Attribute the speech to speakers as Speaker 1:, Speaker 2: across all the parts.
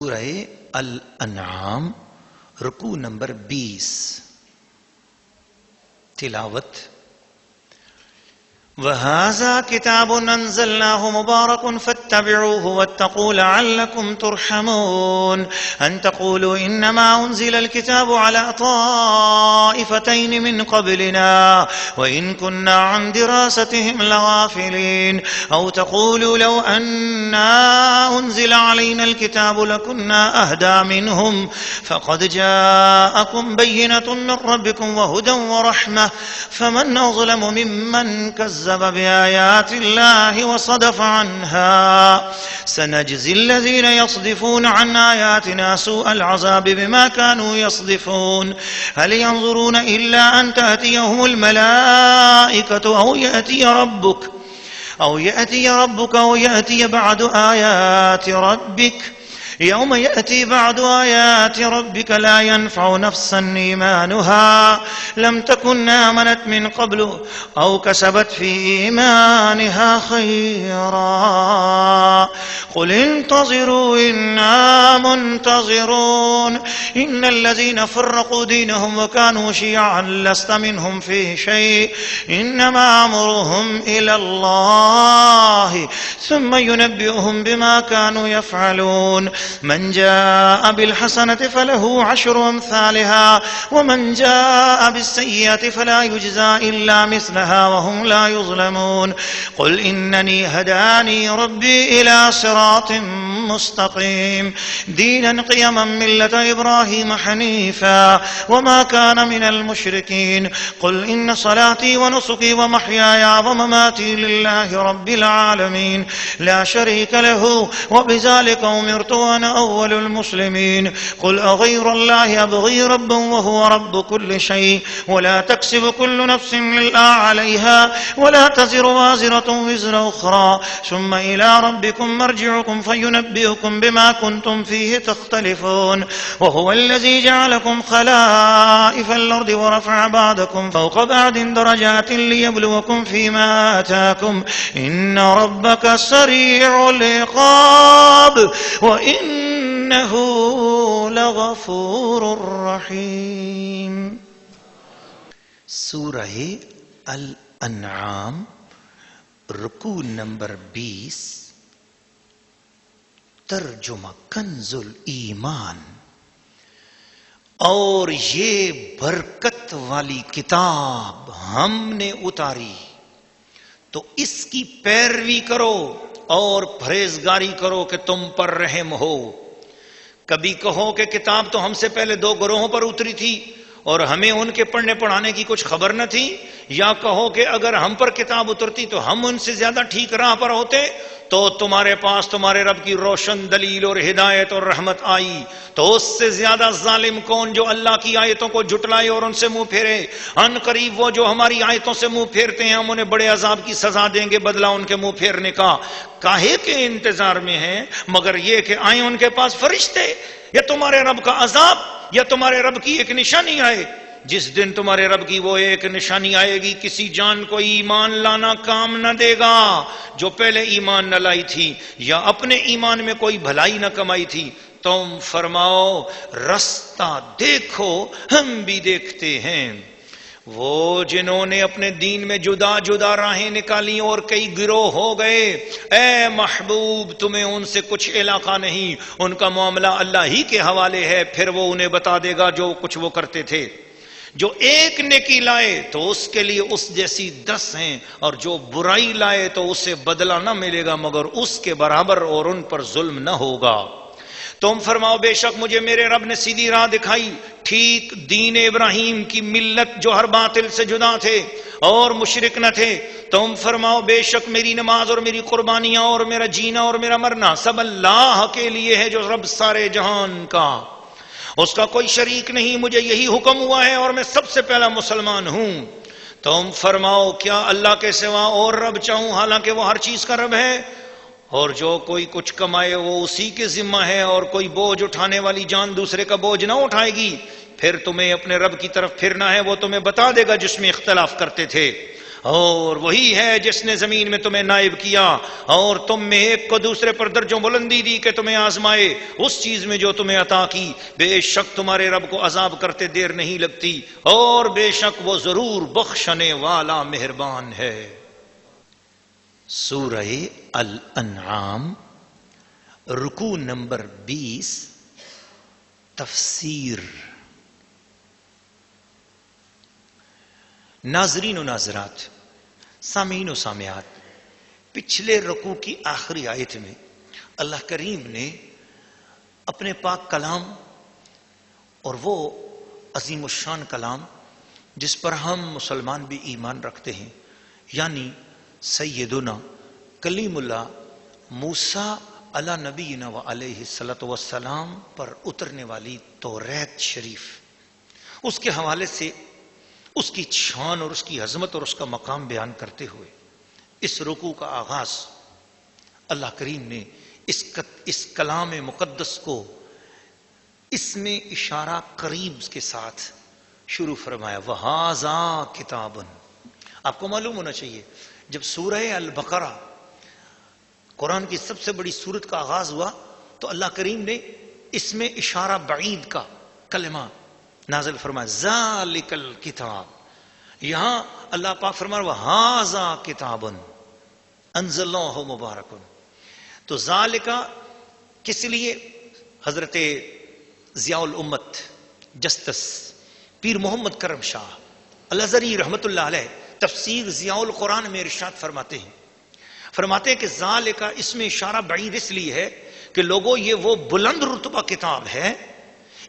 Speaker 1: سورہ الانعام رکوع نمبر 20 تلاوت وَهَذَا كِتَابٌ أَنزَلْنَاهُ مُبَارَكٌ فَاتَّبِعُوهُ وَاتَّقُوا لَعَلَّكُمْ تُرْحَمُونَ أَن تَقُولُوا إِنَّمَا أُنزِلَ الْكِتَابُ عَلَى طَائِفَتَيْنِ مِنْ قَبْلِنَا وَإِنْ كُنَّا عَنْ دِرَاسَتِهِمْ لَغَافِلِينَ أَوْ تَقُولُوا لَوْ أَنَّا أُنزِلَ عَلَيْنَا الْكِتَابُ لَكُنَّا أَهْدَى مِنْهُمْ فَقَدْ جَاءَكُمْ بَيِّنَةٌ مِّن رَّبِّكُمْ وَهُدًى وَرَحْمَةٌ فَمَنْ أَظْلَمُ مِمَّنْ كذب بآيات الله وصدف عنها سنجزي الذين يصدفون عن آياتنا سوء العذاب بما كانوا يصدفون هل ينظرون إلا أن تأتيهم الملائكة أو يأتي ربك أو يأتي بعد آيات ربك يوم يأتي بعد آيات ربك لا ينفع نفسا إيمانها لم تكن آمنت من قبل أو كسبت في إيمانها خيرا قل انتظروا إنا منتظرون إن الذين فرقوا دينهم وكانوا شيعا لست منهم في شيء إنما أمرهم إلى الله ثم ينبئهم بما كانوا يفعلون من جاء بالحسنة فله 10 أمثالها ومن جاء بالسيئة فلا يجزى إلا مثلها وهم لا يظلمون قل إنني هداني ربي إلى صراط مستقيم دينا قيما ملة إبراهيم حنيفا وما كان من المشركين قل إن صلاتي ونسكي ومحياي ومماتي لله رب العالمين لا شريك له وبذلك أمرت وأنا أول المسلمين قل أغير الله أبغي ربا وهو رب كل شيء ولا تكسب كل نفس إلا عليها ولا تزر وازرة وزر أخرى ثم إلى ربكم مرجعكم فينبئكم بما كنتم فيه تختلفون وهو الذي جعلكم خلائف الأرض ورفع بعضكم فوق بعض درجات ليبلوكم فيما آتاكم إن ربك سريع العقاب وإنه لغفور رحيم سورہ الانعام رکوع نمبر 20 ترجمہ کنز الایمان اور یہ برکت والی کتاب ہم نے اتاری تو اس کی پیروی کرو اور پرہیزگاری کرو کہ تم پر رحم ہو. کبھی کہو کہ کتاب تو ہم سے پہلے 2 گروہوں پر اتری تھی اور ہمیں ان کے پڑھنے پڑھانے کی کچھ خبر نہ تھی، یا کہو کہ اگر ہم پر کتاب اترتی تو ہم ان سے زیادہ ٹھیک راہ پر ہوتے، تو تمہارے پاس تمہارے رب کی روشن دلیل اور ہدایت اور رحمت آئی تو اس سے زیادہ ظالم کون جو اللہ کی آیتوں کو جھٹلائے اور ان سے منہ پھیرے. ان قریب وہ جو ہماری آیتوں سے منہ پھیرتے ہیں ہم انہیں بڑے عذاب کی سزا دیں گے بدلہ ان کے منہ پھیرنے کا. کاہے کے انتظار میں ہیں؟ مگر یہ کہ آئیں ان کے پاس فرشتے یا تمہارے رب کا عذاب یا تمہارے رب کی ایک نشانی آئے. جس دن تمہارے رب کی وہ ایک نشانی آئے گی کسی جان کو ایمان لانا کام نہ دے گا جو پہلے ایمان نہ لائی تھی یا اپنے ایمان میں کوئی بھلائی نہ کمائی تھی. تم فرماؤ رستہ دیکھو ہم بھی دیکھتے ہیں. وہ جنہوں نے اپنے دین میں جدا جدا راہیں نکالی اور کئی گروہ ہو گئے، اے محبوب تمہیں ان سے کچھ علاقہ نہیں، ان کا معاملہ اللہ ہی کے حوالے ہے، پھر وہ انہیں بتا دے گا جو کچھ وہ کرتے تھے. جو ایک نیکی لائے تو اس کے لیے اس جیسی 10 ہیں، اور جو برائی لائے تو اسے بدلہ نہ ملے گا مگر اس کے برابر، اور ان پر ظلم نہ ہوگا. تم فرماؤ بے شک مجھے میرے رب نے سیدھی راہ دکھائی، ٹھیک دین ابراہیم کی ملت جو ہر باطل سے جدا تھے اور مشرک نہ تھے. تم فرماؤ بے شک میری نماز اور میری قربانیاں اور میرا جینا اور میرا مرنا سب اللہ کے لیے ہے جو رب سارے جہان کا، اس کا کوئی شریک نہیں، مجھے یہی حکم ہوا ہے اور میں سب سے پہلا مسلمان ہوں. تم فرماؤ کیا اللہ کے سوا اور رب چاہوں حالانکہ وہ ہر چیز کا رب ہے، اور جو کوئی کچھ کمائے وہ اسی کے ذمہ ہے، اور کوئی بوجھ اٹھانے والی جان دوسرے کا بوجھ نہ اٹھائے گی. پھر تمہیں اپنے رب کی طرف پھرنا ہے، وہ تمہیں بتا دے گا جس میں اختلاف کرتے تھے. اور وہی ہے جس نے زمین میں تمہیں نائب کیا اور تم میں ایک کو دوسرے پر درجوں بلندی دی کہ تمہیں آزمائے اس چیز میں جو تمہیں عطا کی. بے شک تمہارے رب کو عذاب کرتے دیر نہیں لگتی اور بے شک وہ ضرور بخشنے والا مہربان ہے. سورہ الانعام رکوع نمبر 20. تفسیر. ناظرین و ناظرات، سامعین و سامعات، پچھلے رکوع کی آخری آیت میں اللہ کریم نے اپنے پاک کلام اور وہ عظیم الشان کلام جس پر ہم مسلمان بھی ایمان رکھتے ہیں، یعنی سیدنا کلیم اللہ موسیٰ علی نبینا و علیہ الصلوۃ والسلام پر اترنے والی توریت شریف، اس کے حوالے سے اس کی شان اور اس کی عظمت اور اس کا مقام بیان کرتے ہوئے اس رکوع کا آغاز اللہ کریم نے اس کلام مقدس کو اس میں اشارہ قریب کے ساتھ شروع فرمایا. وَهَذَا کتاب. آپ کو معلوم ہونا چاہیے جب سورہ البقرہ قرآن کی سب سے بڑی سورت کا آغاز ہوا تو اللہ کریم نے اس میں اشارہ بعید کا کلمہ نازل فرمایا. ذالک الکتاب. یہاں اللہ پاک فرمایا وَهَذَا کتاب انزلناہ مبارک. تو ذالکا کس لیے؟ حضرت ضیاء الامت جسٹس پیر محمد کرم شاہ الازہری رحمت اللہ علیہ تفسیر ضیاء القرآن میں ارشاد فرماتے ہیں کہ ذالکا اس میں اشارہ بعید اس لیے ہے کہ لوگوں یہ وہ بلند رتبہ کتاب ہے،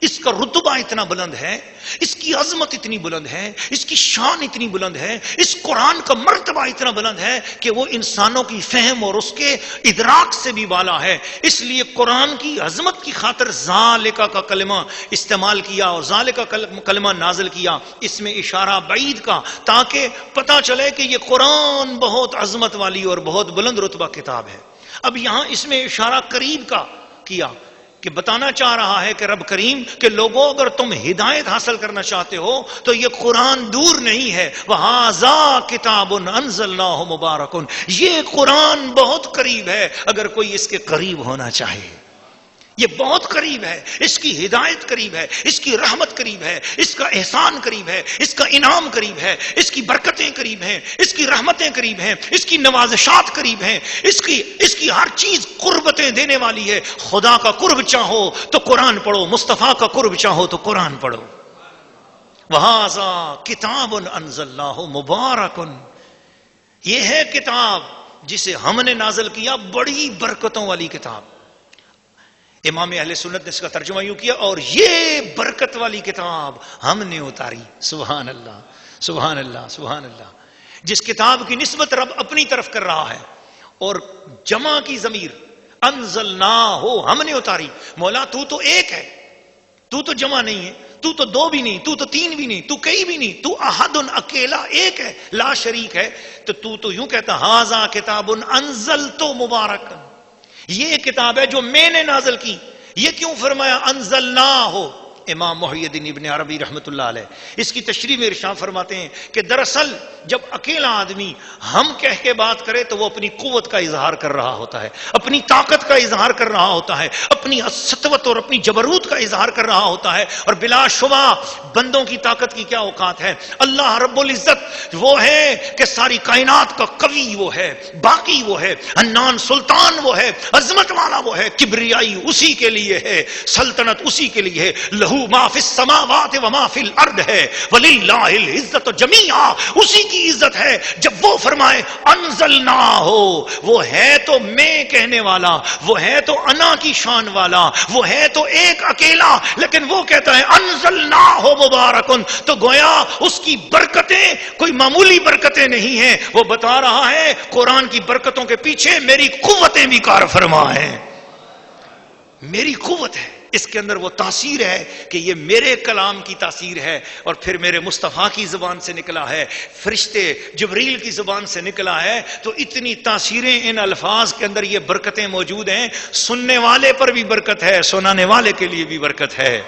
Speaker 1: اس کا رتبہ اتنا بلند ہے، اس کی عظمت اتنی بلند ہے، اس کی شان اتنی بلند ہے، اس قرآن کا مرتبہ اتنا بلند ہے کہ وہ انسانوں کی فہم اور اس کے ادراک سے بھی بالا ہے. اس لیے قرآن کی عظمت کی خاطر ذالکا کا کلمہ استعمال کیا اور ذالکا کلمہ نازل کیا، اس میں اشارہ بعید کا، تاکہ پتہ چلے کہ یہ قرآن بہت عظمت والی اور بہت بلند رتبہ کتاب ہے. اب یہاں اس میں اشارہ قریب کا کیا کہ بتانا چاہ رہا ہے کہ رب کریم کہ لوگوں اگر تم ہدایت حاصل کرنا چاہتے ہو تو یہ قرآن دور نہیں ہے. وَهَذَا کِتَابٌ أَنزَلْنَاهُ مُبَارَكٌ. یہ قرآن بہت قریب ہے اگر کوئی اس کے قریب ہونا چاہے. یہ بہت قریب ہے، اس کی ہدایت قریب ہے، اس کی رحمت قریب ہے، اس کا احسان قریب ہے، اس کا انعام قریب ہے، اس کی برکتیں قریب ہیں، اس کی رحمتیں قریب ہیں، اس کی نوازشات قریب ہیں، اس کی ہر چیز قربتیں دینے والی ہے. خدا کا قرب چاہو تو قرآن پڑھو، مصطفیٰ کا قرب چاہو تو قرآن پڑھو. وَهَذَا کِتَابٌ أَنزَلْنَاهُ مُبَارَكٌ. یہ ہے کتاب جسے ہم نے نازل کیا، بڑی برکتوں والی کتاب. امام اہل سنت نے اس کا ترجمہ یوں کیا اور یہ برکت والی کتاب ہم نے اتاری. سبحان اللہ سبحان اللہ سبحان اللہ. جس کتاب کی نسبت رب اپنی طرف کر رہا ہے اور جمع کی ضمیر انزلناہ ہم نے اتاری. مولا تو ایک ہے، تو جمع نہیں ہے، تو دو بھی نہیں، تو تین بھی نہیں، تو کئی بھی نہیں، تو احد اکیلا ایک ہے، لا شریک ہے. تو یوں کہتا ھذا کتاب انزلت مبارک. یہ کتاب ہے جو میں نے نازل کی. یہ کیوں فرمایا انزلناہ؟ امام محی الدین ابن عربی رحمت اللہ علیہ اس کی تشریح میں ارشاد فرماتے ہیں کہ دراصل جب اکیلا آدمی ہم کہہ کے بات کرے تو وہ اپنی قوت کا اظہار کر رہا ہوتا ہے، اپنی طاقت کا اظہار کر رہا ہوتا ہے، اپنی سطوت اور اپنی جبروت کا اظہار کر رہا ہوتا ہے. اور بلا شبہ بندوں کی طاقت کی کیا اوقات ہے. اللہ رب العزت وہ ہے کہ ساری کائنات کا قوی وہ ہے، باقی وہ ہے، حنان سلطان وہ ہے، عظمت والا وہ ہے، کبریائی اسی کے لیے ہے، سلطنت اسی کے لیے ہے. لہو ما فی السماوات و ما فی الارض ہے، وللہ العزت جمیعا. اسی کی عزت ہے. جب وہ فرمائے انزلنا ہو، وہ ہے تو میں کہنے والا، وہ ہے تو انا کی شان والا، وہ ہے تو ایک اکیلا، لیکن وہ کہتا ہے انزلنا ہو مبارکن. تو گویا اس کی برکتیں کوئی معمولی برکتیں نہیں ہیں. وہ بتا رہا ہے قرآن کی برکتوں کے پیچھے میری قوتیں بھی کار فرما ہیں. میری قوت ہے، اس کے اندر وہ تاثیر ہے کہ یہ میرے کلام کی تاثیر ہے اور پھر میرے مصطفیٰ کی زبان سے نکلا ہے، فرشتے جبریل کی زبان سے نکلا ہے. تو اتنی تاثیریں ان الفاظ کے اندر، یہ برکتیں موجود ہیں. سننے والے پر بھی برکت ہے، سنانے والے کے لیے بھی برکت ہے،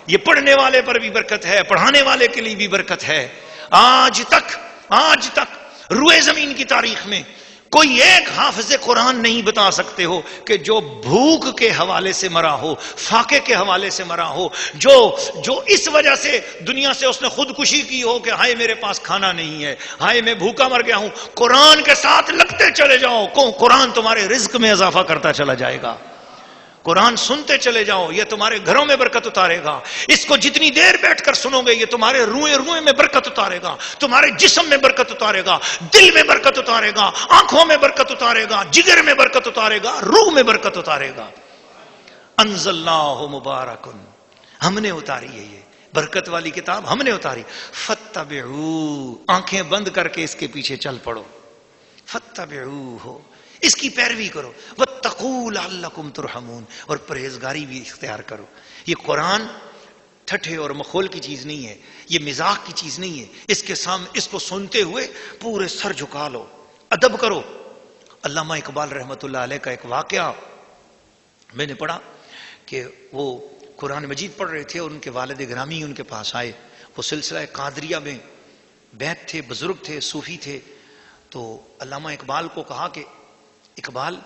Speaker 1: یہ پڑھنے والے پر بھی برکت ہے، پڑھانے والے کے لیے بھی برکت ہے. آج تک روئے زمین کی تاریخ میں کوئی ایک حافظ قرآن نہیں بتا سکتے ہو کہ جو بھوک کے حوالے سے مرا ہو، فاقے کے حوالے سے مرا ہو، جو اس وجہ سے دنیا سے اس نے خودکشی کی ہو کہ ہائے میرے پاس کھانا نہیں ہے، ہائے میں بھوکا مر گیا ہوں۔ قرآن کے ساتھ لگتے چلے جاؤ، قرآن تمہارے رزق میں اضافہ کرتا چلا جائے گا۔ قرآن سنتے چلے جاؤ، یہ تمہارے گھروں میں برکت اتارے گا۔ اس کو جتنی دیر بیٹھ کر سنو گے یہ تمہارے روئے روئے میں برکت اتارے گا، تمہارے جسم میں برکت اتارے گا، دل میں برکت اتارے گا، آنکھوں میں برکت اتارے گا، جگر میں برکت اتارے گا، روح میں برکت اتارے گا۔ انزلناہ مبارکن، ہم نے اتاری ہے یہ برکت والی کتاب، ہم نے اتاری۔ فتبعوہ، آنکھیں بند کر کے اس کے پیچھے چل پڑو، فتبعوہ، اس کی پیروی کرو، واتقوا لعلکم ترحمون، اور پرہیزگاری بھی اختیار کرو۔ یہ قرآن ٹھٹھے اور مخول کی چیز نہیں ہے، یہ مزاح کی چیز نہیں ہے۔ اس کے سامنے اس کو سنتے ہوئے پورے سر جھکا لو، ادب کرو۔ علامہ اقبال رحمۃ اللہ علیہ کا ایک واقعہ میں نے پڑھا کہ وہ قرآن مجید پڑھ رہے تھے اور ان کے والد گرامی ان کے پاس آئے۔ وہ سلسلہ قادریہ میں بیت تھے، بزرگ تھے، صوفی تھے۔ تو علامہ اقبال کو کہا کہ اقبال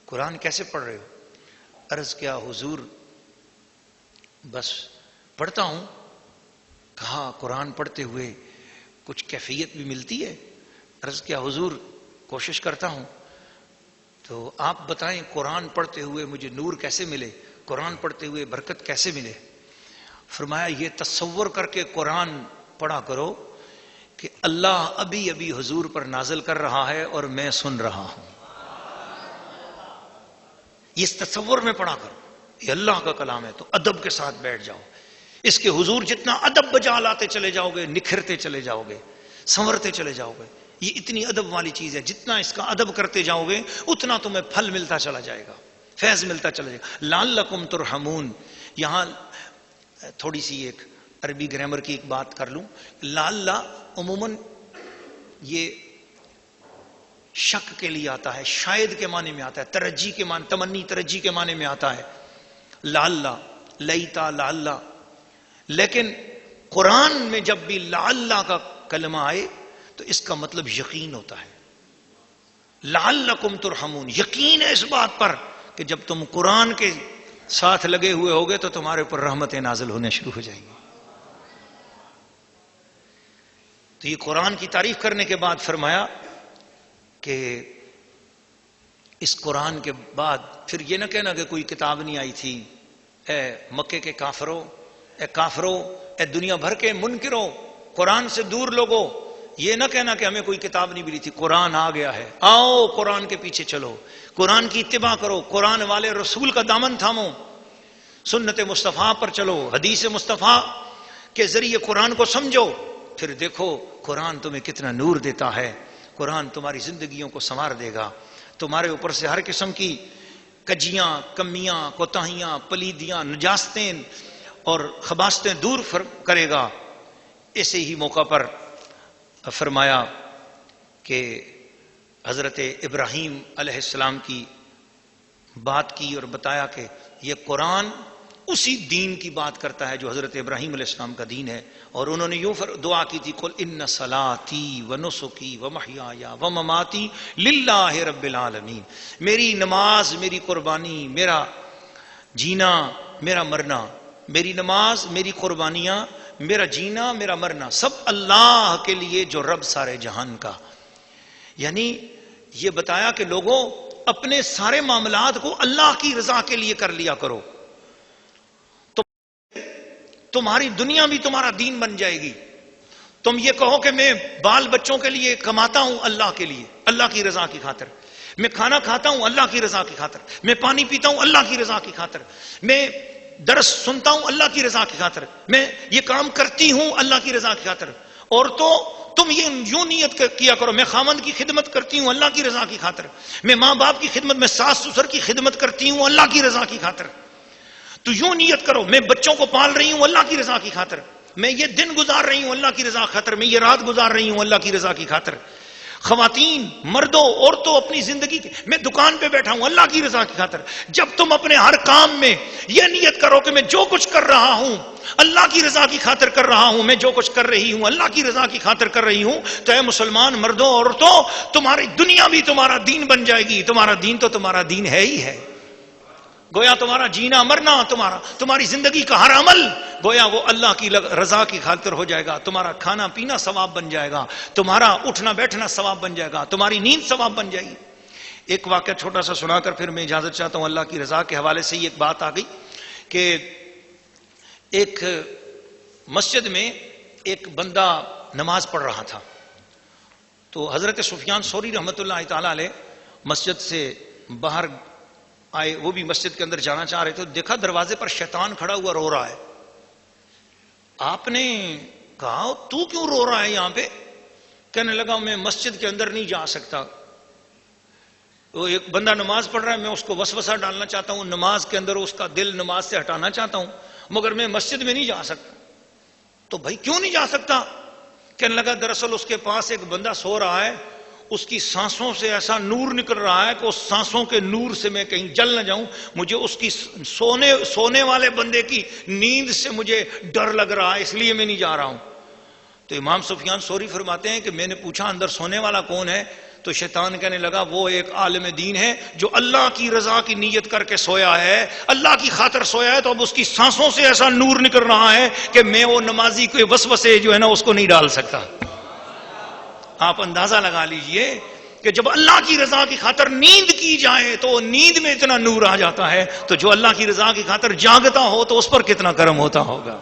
Speaker 1: قرآن کیسے پڑھ رہے ہو؟ عرض کیا حضور بس پڑھتا ہوں۔ کہا قرآن پڑھتے ہوئے کچھ کیفیت بھی ملتی ہے؟ عرض کیا حضور کوشش کرتا ہوں۔ تو آپ بتائیں قرآن پڑھتے ہوئے مجھے نور کیسے ملے، قرآن پڑھتے ہوئے برکت کیسے ملے؟ فرمایا یہ تصور کر کے قرآن پڑھا کرو کہ اللہ ابھی ابھی حضور پر نازل کر رہا ہے اور میں سن رہا ہوں۔ اس تصور میں پڑھا کرو، یہ اللہ کا کلام ہے، تو ادب کے ساتھ بیٹھ جاؤ۔ اس کے حضور جتنا ادب بجا لاتے چلے جاؤ گے، نکھرتے چلے جاؤ گے، سنورتے چلے جاؤ گے۔ یہ اتنی ادب والی چیز ہے، جتنا اس کا ادب کرتے جاؤ گے اتنا تمہیں پھل ملتا چلا جائے گا، فیض ملتا چلا جائے گا۔ لعلکم ترحمون، یہاں تھوڑی سی ایک عربی گرامر کی ایک بات کر لوں۔ لعل عموماً یہ شک کے لیے آتا ہے، شاید کے معنی میں آتا ہے، ترجی کے معنی، تمنی ترجی کے معنی میں آتا ہے لعل، لیتا، لعل۔ لیکن قرآن میں جب بھی لعل کا کلمہ آئے تو اس کا مطلب یقین ہوتا ہے۔ لعلکم ترحمون، یقین ہے اس بات پر کہ جب تم قرآن کے ساتھ لگے ہوئے ہوگے تو تمہارے اوپر رحمتیں نازل ہونے شروع ہو جائیں گی۔ تو یہ قرآن کی تعریف کرنے کے بعد فرمایا کہ اس قرآن کے بعد پھر یہ نہ کہنا کہ کوئی کتاب نہیں آئی تھی۔ اے مکے کے کافروں، اے کافروں، اے دنیا بھر کے منکروں، قرآن سے دور لوگوں، یہ نہ کہنا کہ ہمیں کوئی کتاب نہیں ملی تھی۔ قرآن آ گیا ہے، آؤ قرآن کے پیچھے چلو، قرآن کی اتباع کرو، قرآن والے رسول کا دامن تھامو، سنت مصطفیٰ پر چلو، حدیث مصطفیٰ کے ذریعے قرآن کو سمجھو۔ پھر دیکھو قرآن تمہیں کتنا نور دیتا ہے، قرآن تمہاری زندگیوں کو سنوار دے گا، تمہارے اوپر سے ہر قسم کی کجیاں، کمیاں، کوتاہیاں، پلیدیاں، نجاستیں اور خباستیں دور کرے گا۔ ایسے ہی موقع پر فرمایا کہ حضرت ابراہیم علیہ السلام کی بات کی اور بتایا کہ یہ قرآن اسی دین کی بات کرتا ہے جو حضرت ابراہیم علیہ السلام کا دین ہے۔ اور انہوں نے یوں دعا کی تھی، قل ان صلاتی و نسکی و محیای و مماتی للہ رب العالمین، میری نماز، میری قربانی، میرا جینا، میرا مرنا، میری نماز، میری قربانیاں، میرا جینا، میرا مرنا، سب اللہ کے لیے جو رب سارے جہان کا۔ یعنی یہ بتایا کہ لوگوں اپنے سارے معاملات کو اللہ کی رضا کے لیے کر لیا کرو، تو تمہاری دنیا بھی تمہارا دین بن جائے گی۔ تم یہ کہو کہ میں بال بچوں کے لیے کماتا ہوں اللہ کے لیے، اللہ کی رضا کی خاطر، میں کھانا کھاتا ہوں اللہ کی رضا کی خاطر، میں پانی پیتا ہوں اللہ کی رضا کی خاطر، میں درس سنتا ہوں اللہ کی رضا کی خاطر، میں یہ کام کرتی ہوں اللہ کی رضا کی خاطر۔ اور تو تم یہ یوں نیت کیا کرو، میں خامند کی خدمت کرتی ہوں اللہ کی رضا کی خاطر، میں ماں باپ کی خدمت، میں ساس سسر کی خدمت کرتی ہوں اللہ کی رضا کی خاطر۔ تو یوں نیت کرو، میں بچوں کو پال رہی ہوں اللہ کی رضا کی خاطر، میں یہ دن گزار رہی ہوں اللہ کی رضا کی خاطر، میں یہ رات گزار رہی ہوں اللہ کی رضا کی خاطر۔ خواتین، مردوں، عورتوں، اپنی زندگی کے میں دکان پہ بیٹھا ہوں اللہ کی رضا کی خاطر. جب تم اپنے ہر کام میں یہ نیت کرو کہ میں جو کچھ کر رہا ہوں اللہ کی رضا کی خاطر کر رہا ہوں، میں جو کچھ کر رہی ہوں اللہ کی رضا کی خاطر کر رہی ہوں، تو اے مسلمان مردوں عورتوں، تمہاری دنیا بھی تمہارا دین بن جائے گی. تمہارا دین تو تمہارا دین ہے ہی ہے. گویا تمہارا جینا مرنا، تمہاری زندگی کا ہر عمل گویا وہ اللہ کی رضا کی خاطر ہو جائے گا. تمہارا کھانا پینا ثواب بن جائے گا، تمہارا اٹھنا بیٹھنا ثواب بن جائے گا، تمہاری نیند ثواب بن جائے گی. ایک واقعہ چھوٹا سا سنا کر پھر میں اجازت چاہتا ہوں. اللہ کی رضا کے حوالے سے ایک بات آ گئی کہ ایک مسجد میں ایک بندہ نماز پڑھ رہا تھا. تو حضرت سفیان ثوری رحمۃ اللہ تعالی علیہ مسجد سے باہر آئے، وہ بھی مسجد کے اندر جانا چاہ رہے تھے. دیکھا دروازے پر شیطان کھڑا ہوا رو رہا ہے. آپ نے کہا تو کیوں رو رہا ہے یہاں پہ؟ کہنے لگا میں مسجد کے اندر نہیں جا سکتا. وہ ایک بندہ نماز پڑھ رہا ہے، میں اس کو وسوسہ ڈالنا چاہتا ہوں، نماز کے اندر اس کا دل نماز سے ہٹانا چاہتا ہوں، مگر میں مسجد میں نہیں جا سکتا. تو بھائی کیوں نہیں جا سکتا؟ کہنے لگا دراصل اس کے پاس ایک بندہ سو رہا ہے، اس کی سانسوں سے ایسا نور نکل رہا ہے کہ اس سانسوں کے نور سے میں کہیں جل نہ جاؤں. مجھے اس کی سونے والے بندے کی نیند سے مجھے ڈر لگ رہا ہے، اس لیے میں نہیں جا رہا ہوں. تو امام سفیان ثوری فرماتے ہیں کہ میں نے پوچھا اندر سونے والا کون ہے؟ تو شیطان کہنے لگا وہ ایک عالم دین ہے جو اللہ کی رضا کی نیت کر کے سویا ہے، اللہ کی خاطر سویا ہے، تو اب اس کی سانسوں سے ایسا نور نکل رہا ہے کہ میں وہ نمازی کے وسوسے جو ہے نا اس کو نہیں ڈال سکتا. آپ اندازہ لگا لیجئے کہ جب اللہ کی رضا کی خاطر نیند کی جائے تو نیند میں اتنا نور آ جاتا ہے، تو جو اللہ کی رضا کی خاطر جاگتا ہو تو اس پر کتنا کرم ہوتا ہوگا.